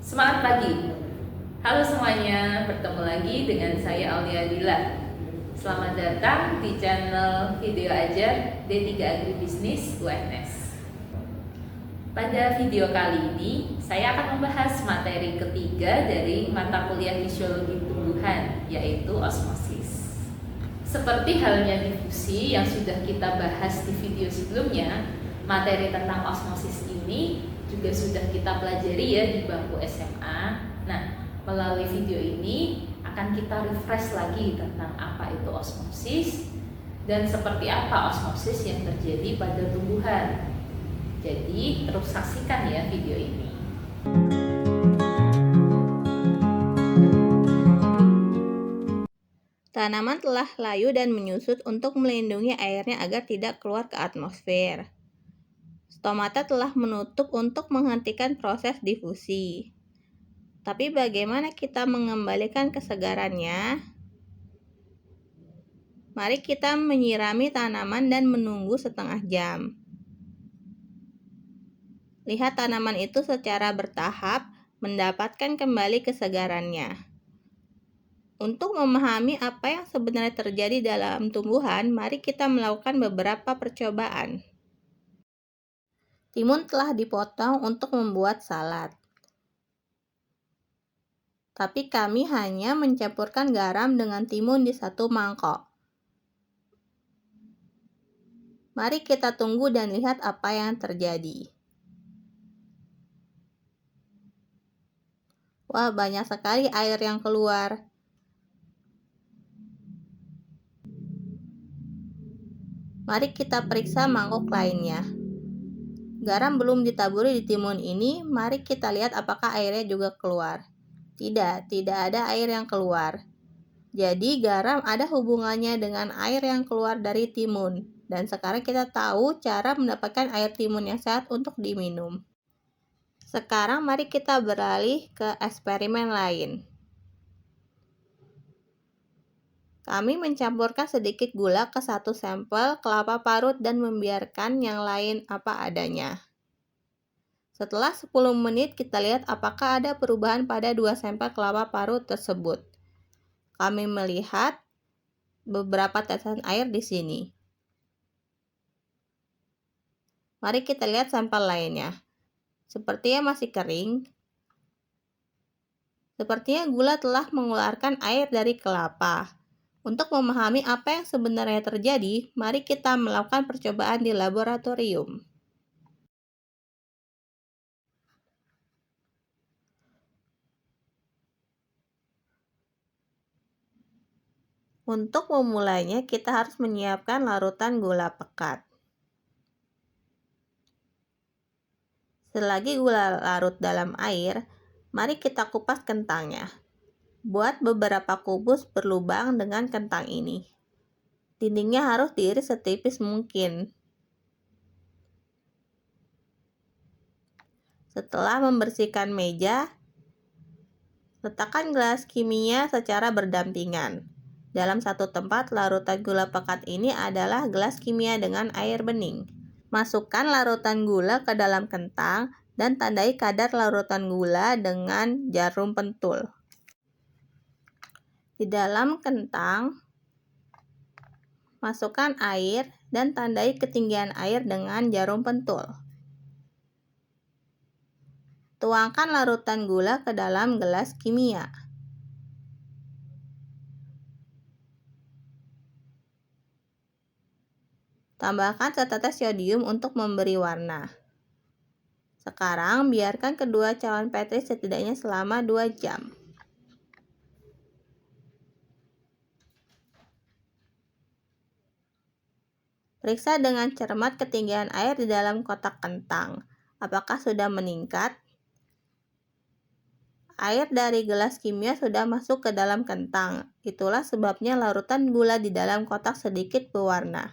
Semangat pagi. Halo semuanya, bertemu lagi dengan saya Aulia Dila. Selamat datang di channel video ajar D3 Agribisnis UNS. Pada video kali ini, saya akan membahas materi ketiga dari mata kuliah fisiologi tumbuhan, yaitu osmosis. Seperti halnya difusi yang sudah kita bahas di video sebelumnya, materi tentang osmosis ini juga sudah kita pelajari ya di bangku SMA. Nah, melalui video ini akan kita refresh lagi tentang apa itu osmosis dan seperti apa osmosis yang terjadi pada tumbuhan. Jadi, terus saksikan ya video ini. Tanaman telah layu dan menyusut untuk melindungi airnya agar tidak keluar ke atmosfer. Stomata telah menutup untuk menghentikan proses difusi. Tapi bagaimana kita mengembalikan kesegarannya? Mari kita menyirami tanaman dan menunggu setengah jam. Lihat tanaman itu secara bertahap, mendapatkan kembali kesegarannya. Untuk memahami apa yang sebenarnya terjadi dalam tumbuhan, mari kita melakukan beberapa percobaan. Timun telah dipotong untuk membuat salad. Tapi kami hanya mencampurkan garam dengan timun di satu mangkok. Mari kita tunggu dan lihat apa yang terjadi. Wah, banyak sekali air yang keluar. Mari kita periksa mangkok lainnya. Garam belum ditaburi di timun ini, mari kita lihat apakah airnya juga keluar. Tidak ada air yang keluar. Jadi garam ada hubungannya dengan air yang keluar dari timun. Dan sekarang kita tahu cara mendapatkan air timun yang sehat untuk diminum. Sekarang mari kita beralih ke eksperimen lain. Kami mencampurkan sedikit gula ke satu sampel kelapa parut dan membiarkan yang lain apa adanya. Setelah 10 menit kita lihat apakah ada perubahan pada dua sampel kelapa parut tersebut. Kami melihat beberapa tetesan air di sini. Mari kita lihat sampel lainnya. Sepertinya masih kering. Sepertinya gula telah mengeluarkan air dari kelapa. Untuk memahami apa yang sebenarnya terjadi, mari kita melakukan percobaan di laboratorium. Untuk memulainya, kita harus menyiapkan larutan gula pekat. Selagi gula larut dalam air, mari kita kupas kentangnya. Buat beberapa kubus berlubang dengan kentang ini. Dindingnya harus diiris setipis mungkin. Setelah membersihkan meja, letakkan gelas kimia secara berdampingan. Dalam satu tempat, larutan gula pekat ini adalah gelas kimia dengan air bening. Masukkan larutan gula ke dalam kentang dan tandai kadar larutan gula dengan jarum pentul. Di dalam kentang, masukkan air dan tandai ketinggian air dengan jarum pentul. Tuangkan larutan gula ke dalam gelas kimia. Tambahkan setetes yodium untuk memberi warna. Sekarang biarkan kedua cawan Petri setidaknya selama 2 jam. Periksa dengan cermat ketinggian air di dalam kotak kentang. Apakah sudah meningkat? Air dari gelas kimia sudah masuk ke dalam kentang. Itulah sebabnya larutan gula di dalam kotak sedikit berwarna.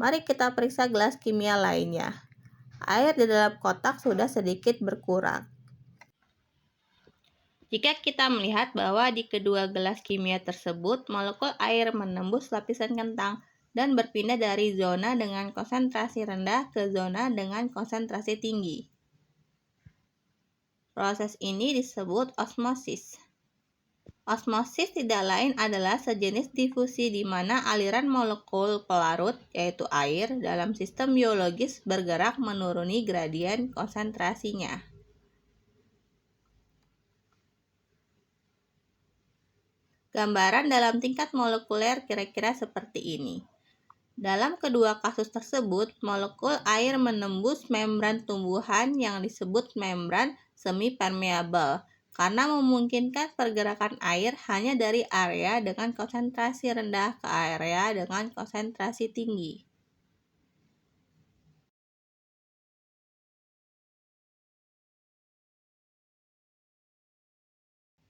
Mari kita periksa gelas kimia lainnya. Air di dalam kotak sudah sedikit berkurang. Jika kita melihat bahwa di kedua gelas kimia tersebut, molekul air menembus lapisan kentang dan berpindah dari zona dengan konsentrasi rendah ke zona dengan konsentrasi tinggi. Proses ini disebut osmosis. Osmosis tidak lain adalah sejenis difusi di mana aliran molekul pelarut, yaitu air, dalam sistem biologis bergerak menuruni gradien konsentrasinya. Gambaran dalam tingkat molekuler kira-kira seperti ini. Dalam kedua kasus tersebut, molekul air menembus membran tumbuhan yang disebut membran semi-permeabel karena memungkinkan pergerakan air hanya dari area dengan konsentrasi rendah ke area dengan konsentrasi tinggi.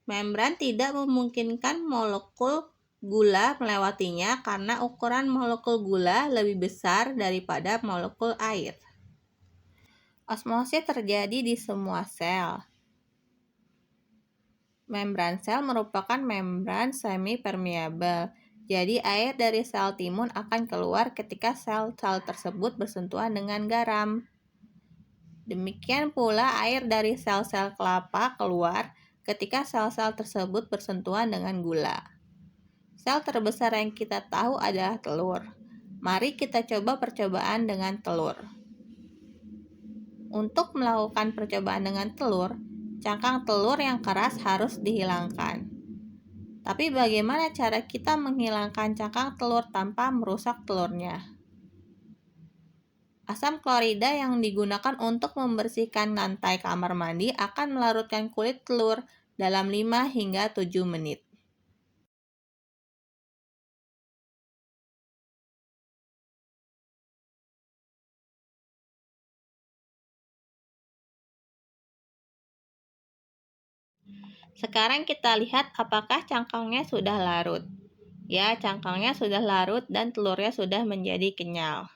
Membran tidak memungkinkan molekul gula melewatinya karena ukuran molekul gula lebih besar daripada molekul air. Osmosis terjadi di semua sel. Membran sel merupakan membran semi-permeabel. Jadi air dari sel timun akan keluar ketika sel-sel tersebut bersentuhan dengan garam. Demikian pula air dari sel-sel kelapa keluar ketika sel-sel tersebut bersentuhan dengan gula. Sel terbesar yang kita tahu adalah telur. Mari kita coba percobaan dengan telur. Untuk melakukan percobaan dengan telur, cangkang telur yang keras harus dihilangkan. Tapi bagaimana cara kita menghilangkan cangkang telur tanpa merusak telurnya? Asam klorida yang digunakan untuk membersihkan lantai kamar mandi akan melarutkan kulit telur dalam 5 hingga 7 menit. Sekarang kita lihat apakah cangkangnya sudah larut. Ya, cangkangnya sudah larut dan telurnya sudah menjadi kenyal.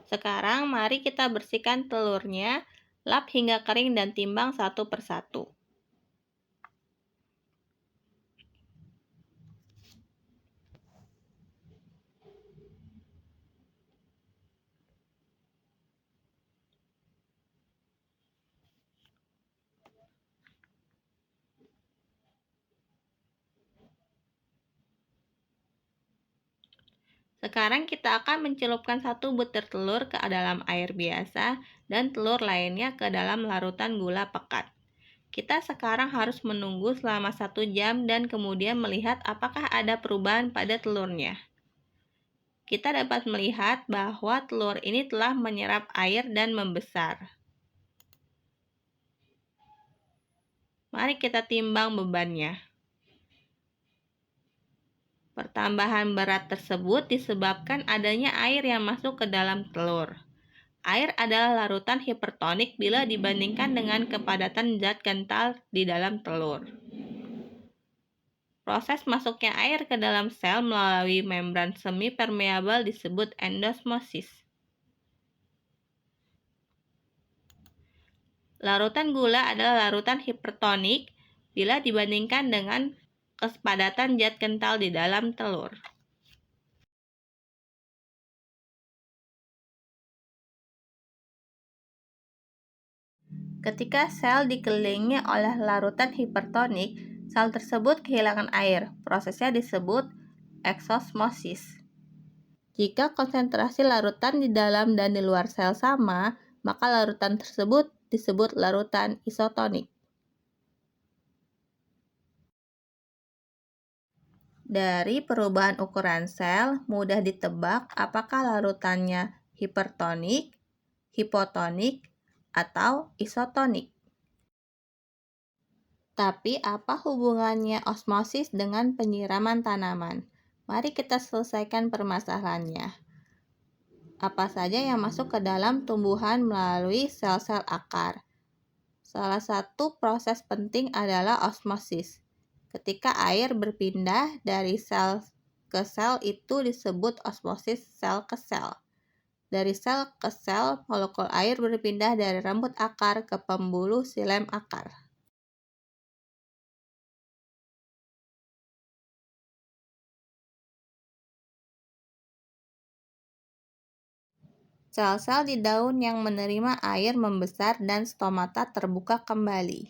Sekarang mari kita bersihkan telurnya, lap hingga kering dan timbang satu persatu. Sekarang kita akan mencelupkan satu butir telur ke dalam air biasa dan telur lainnya ke dalam larutan gula pekat. Kita sekarang harus menunggu selama 1 jam dan kemudian melihat apakah ada perubahan pada telurnya. Kita dapat melihat bahwa telur ini telah menyerap air dan membesar. Mari kita timbang bebannya. Pertambahan berat tersebut disebabkan adanya air yang masuk ke dalam telur. Air adalah larutan hipertonik bila dibandingkan dengan kepadatan zat kental di dalam telur. Proses masuknya air ke dalam sel melalui membran semi-permeabel disebut endosmosis. Larutan gula adalah larutan hipertonik bila dibandingkan dengan kepadatan zat kental di dalam telur. Ketika sel dikelilingi oleh larutan hipertonik, sel tersebut kehilangan air. Prosesnya disebut eksosmosis. Jika konsentrasi larutan di dalam dan di luar sel sama, maka larutan tersebut disebut larutan isotonik. Dari perubahan ukuran sel, mudah ditebak apakah larutannya hipertonik, hipotonik, atau isotonik. Tapi apa hubungannya osmosis dengan penyiraman tanaman? Mari kita selesaikan permasalahannya. Apa saja yang masuk ke dalam tumbuhan melalui sel-sel akar? Salah satu proses penting adalah osmosis. Ketika air berpindah dari sel ke sel itu disebut osmosis sel ke sel. Dari sel ke sel, molekul air berpindah dari rambut akar ke pembuluh silem akar. Sel-sel di daun yang menerima air membesar dan stomata terbuka kembali.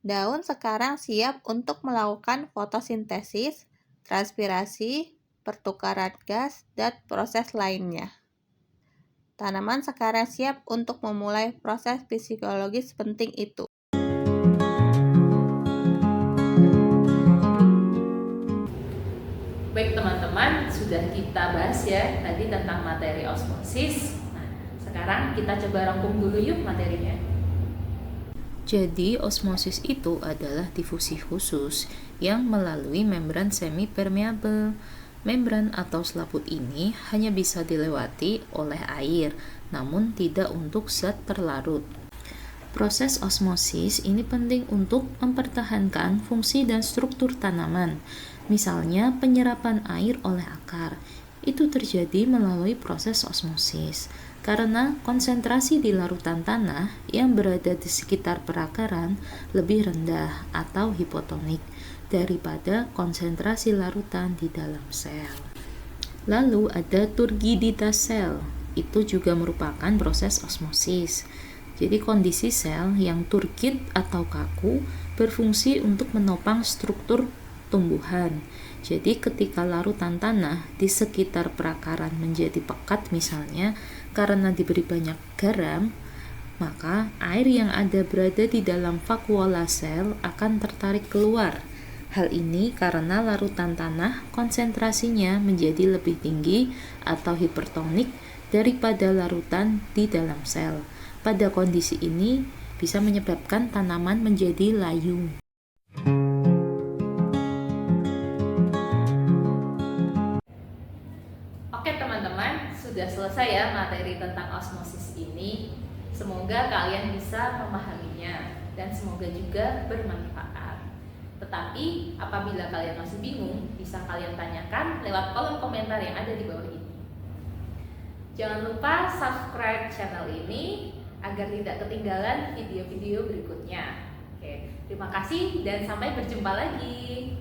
Daun sekarang siap untuk melakukan fotosintesis, transpirasi, pertukaran gas, dan proses lainnya. Tanaman sekarang siap untuk memulai proses fisiologis penting itu. Baik teman-teman, sudah kita bahas ya tadi tentang materi osmosis. Nah, sekarang kita coba rangkum dulu yuk materinya. Jadi, osmosis itu adalah difusi khusus yang melalui membran semi-permeabel. Membran atau selaput ini hanya bisa dilewati oleh air, namun tidak untuk zat terlarut. Proses osmosis ini penting untuk mempertahankan fungsi dan struktur tanaman. Misalnya, penyerapan air oleh akar. Itu terjadi melalui proses osmosis. Karena konsentrasi di larutan tanah yang berada di sekitar perakaran lebih rendah atau hipotonik daripada konsentrasi larutan di dalam sel. Lalu ada turgiditas sel. Itu juga merupakan proses osmosis. Jadi kondisi sel yang turgid atau kaku berfungsi untuk menopang struktur tumbuhan. Jadi ketika larutan tanah di sekitar perakaran menjadi pekat misalnya karena diberi banyak garam, maka air yang ada berada di dalam vakuola sel akan tertarik keluar. Hal ini karena larutan tanah konsentrasinya menjadi lebih tinggi atau hipertonik daripada larutan di dalam sel. Pada kondisi ini bisa menyebabkan tanaman menjadi layu. Oke teman-teman, sudah selesai ya materi tentang osmosis ini. Semoga kalian bisa memahaminya dan semoga juga bermanfaat. Tetapi apabila kalian masih bingung, bisa kalian tanyakan lewat kolom komentar yang ada di bawah ini. Jangan lupa subscribe channel ini agar tidak ketinggalan video-video berikutnya. Oke, terima kasih dan sampai berjumpa lagi.